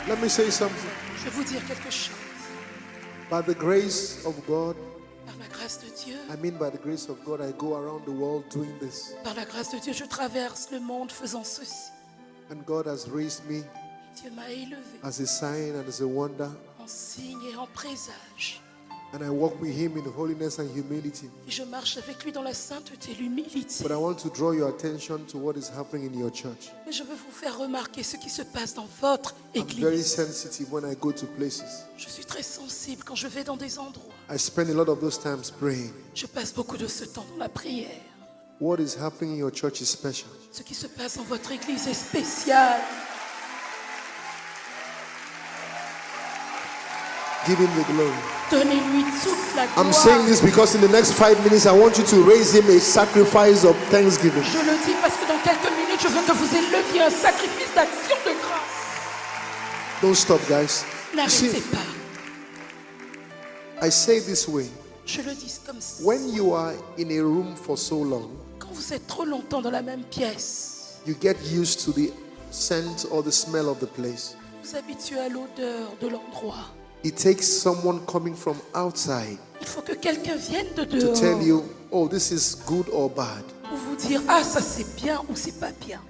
Let me say something. Je vais vous dire quelque chose. By the grace of God, Par la grâce de Dieu, by the grace of God, I go around the world doing this. par la grâce de Dieu, je traverse le monde faisant ceci. And God has raised me Dieu m'a élevé as a sign and as a wonder. en signe et en présage. And I walk with Him in holiness and humility. Et je marche avec lui dans la sainteté et l'humilité. But I want to draw your attention to what is happening in your church. Mais je veux vous faire remarquer ce qui se passe dans votre I'm very église. sensitive when I go to places. Je suis très sensible quand je vais dans des endroits. I spend a lot of those times praying. Je passe beaucoup de ce temps dans la prière. What is happening in your church is special. Ce qui se passe dans votre église est spécial. Give Him the glory. Donnez-lui toute la gloire. I'm saying this because in the next 5 minutes I want you to raise Him a sacrifice of thanksgiving. Je le dis parce que dans quelques minutes, je veux que vous éleviez un sacrifice d'action de grâce. Don't stop, guys. N'arrêtez pas. I say it this way. Je le dis comme ça. When you are in a room for so long, Quand vous êtes trop longtemps dans la même pièce, you get used to the scent or the smell of the place. vous vous habituez à l'odeur de l'endroit. It takes someone coming from outside Il faut que quelqu'un vienne de to dehors tell you, oh, this is good or bad. pour vous dire ah ça c'est bien ou c'est pas bien.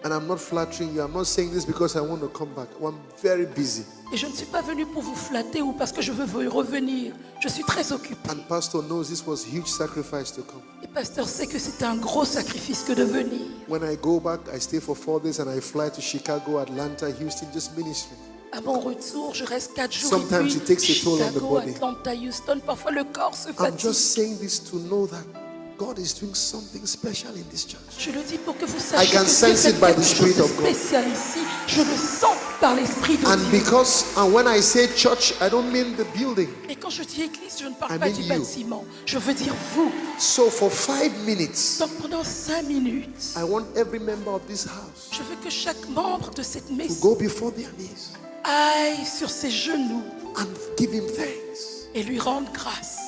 And I'm not flattering you. I'm not saying this because I want to come back. I'm very busy. Et je ne suis pas venu pour vous flatter ou parce que je veux revenir. Je suis très occupé. And Pastor knows this was huge sacrifice to come. Et pasteur sait que c'est un gros sacrifice que de venir. When I go back, I stay for 4 days and I fly to Chicago, Atlanta, Houston, just ministry. À mon retour, je reste 4 jours Sometimes et it takes a toll on the Chicago, body. Atlanta, Houston. Parfois le corps se I'm fatigue. just saying this to know that God is doing something special in this church. Je le dis pour que vous I sachiez can que sense Dieu it fait by quelque the Spirit chose de of God. spécial ici. Je le sens par l'Esprit de And Dieu. when I say church, I don't mean the building. Et quand je dis église, je ne parle I pas mean du you. bâtiment. Je veux dire vous. So for 5 minutes, Donc pendant 5 minutes, I want every member of this house je veux que chaque membre de cette to maison go before their knees aille sur ses genoux and give Him thanks. et lui rende grâce.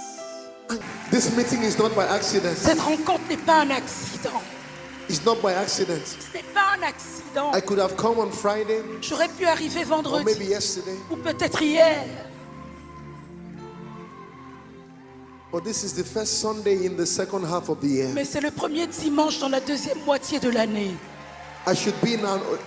And this meeting is not by accident. Cette rencontre n'est pas un accident. It's not by accident. Ce n'est pas un accident. I could have come on Friday J'aurais pu arriver or maybe vendredi yesterday, ou peut-être hier. but this is the first Sunday in the second half of the year. Mais c'est le premier dimanche dans la deuxième moitié de l'année. I should be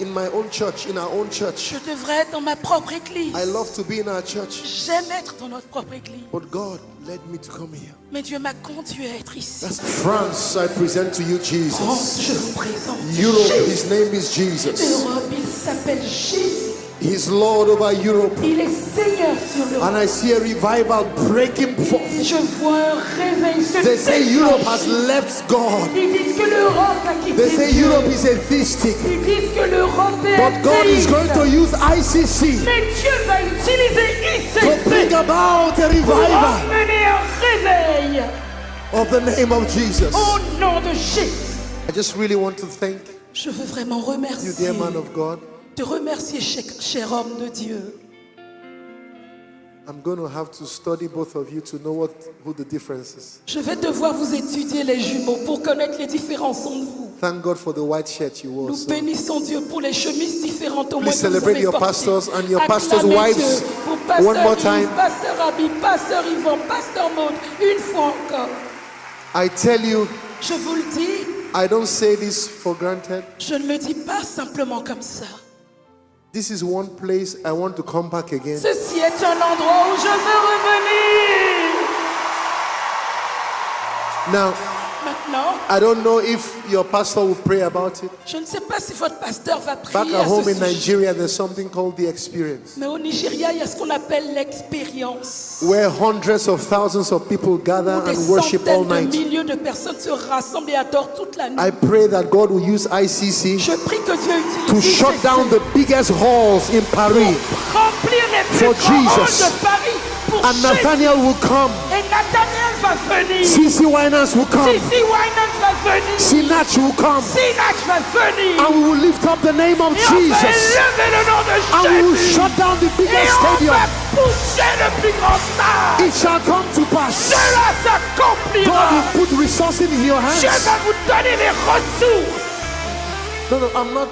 in my own church, in our own church. Je devrais être dans ma propre église. I love to be in our church, J'aime être dans notre propre église. but God led me to come here. Mais Dieu m'a conduit à être ici. That's France. I present to you Jesus. France, je vous présente Europe, Jésus. His name is Jesus. Europe, il s'appelle Jésus. He's Lord over Europe. Il est Seigneur sur l'Europe. And I see a revival breaking forth. Je vois un réveil se They say Europe déclencher. has left God. Ils disent que l'Europe a quitté They say Dieu. Europe is atheistic. Ils disent que l'Europe est But God is athéiste. going to use ICC Mais Dieu va utiliser to ICC bring about a pour revival emmener un réveil of the name of Jesus. au nom de Jésus. I just really want to thank Je veux vraiment you, remercier, dear man of God. te remercier, cher homme de Dieu. I'm going to have to study both of you to know who the difference is. Je vais devoir vous étudier les jumeaux pour connaître les différences entre vous. Thank God for the white shirt you wore. Nous So bénissons Dieu pour les chemises différentes au moins please que vous celebrate avez your portées. pastors and your pastors' Acclamez wives Dieu pour Pasteur one more Yves, time. Pasteur Abi, Pasteur Yvan, Pasteur Maud, une fois encore. I tell you, Je vous le dis, I don't say this for granted. je ne le dis pas simplement comme ça. This is one place I want to come back again. Ceci est un endroit où je veux revenir. Now, Maintenant, I don't know if your pastor will pray about it. je ne sais pas si votre pasteur va Back prier at à ce home in sujet. Nigeria, there's something called the experience, Mais au Nigeria, il y a ce qu'on appelle l'expérience. where hundreds of thousands of people gather Où des and worship all centaines de night. milliers de personnes se rassemblent et adorent toute la nuit. I pray that God will use ICC Je prie que Dieu to utilise shut ICC down the biggest halls in Paris. pour remplir les plus For grands halls Jesus. de Paris pour And Jésus. Nathaniel will come. Et Nathaniel va venir. CC Winans will come. Sissi Winans va venir. Sinach will come. Sinach va venir. And we will lift up the name of Et on va Jesus. élever le nom de And we will Jésus. shut down the Et biggest on stadium. va pousser le plus grand stade. It shall come to pass. Cela s'accomplira. God will put resources in your Dieu hands. va vous donner les ressources. No, I'm not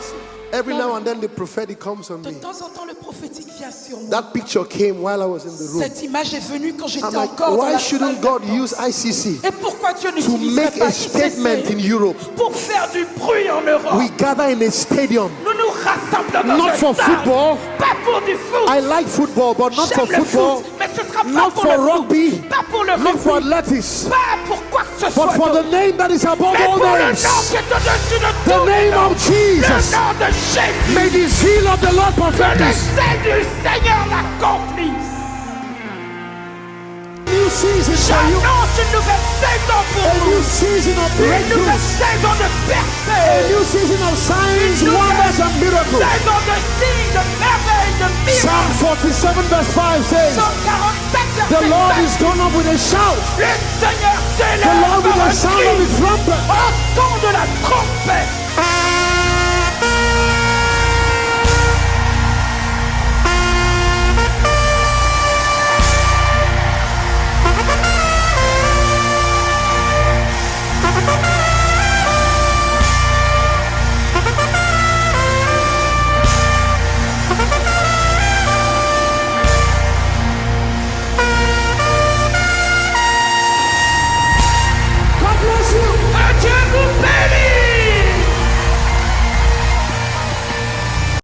Every now and then the prophetic comes on De me. temps en temps, le prophétique vient sur moi. That picture came while I was in the room. Cette image est venue quand j'étais I'm like, encore dans why la shouldn't salle God d'attente. use ICC Et pourquoi Dieu to n'utiliserait make pas a statement in ICC Europe? pour faire du bruit en Europe? We gather in a stadium, Nous nous rassemblons dans not un for stade, football. pas pour du foot. I like football, but not for J'aime le football, foot, mais ce sera pas not pour for le foot, rugby, pas pour le not for rugby, athletics, pas pour quoi que ce but soit for the d'autre. name that is above Mais all pour le names, nom qui est au-dessus de the tous les name noms, of Jesus. le nom de Jésus, May the zeal of the Lord que le perfect this. zèle du Seigneur l'accomplisse. New season for you, J'annonce une nouvelle saison pour a vous, new season of une nouvelle breakthroughs, saison de a percée, new season of signs, wonders, and miracles. saison de signes, de merveilles, de Psalm miracles. 47 verse 5 says, Psaume 47, the Lord verset is gone up with a shout, 5. Le Seigneur the s'élève Lord with par the un sound cri, of his trumpet. au son de la trompette.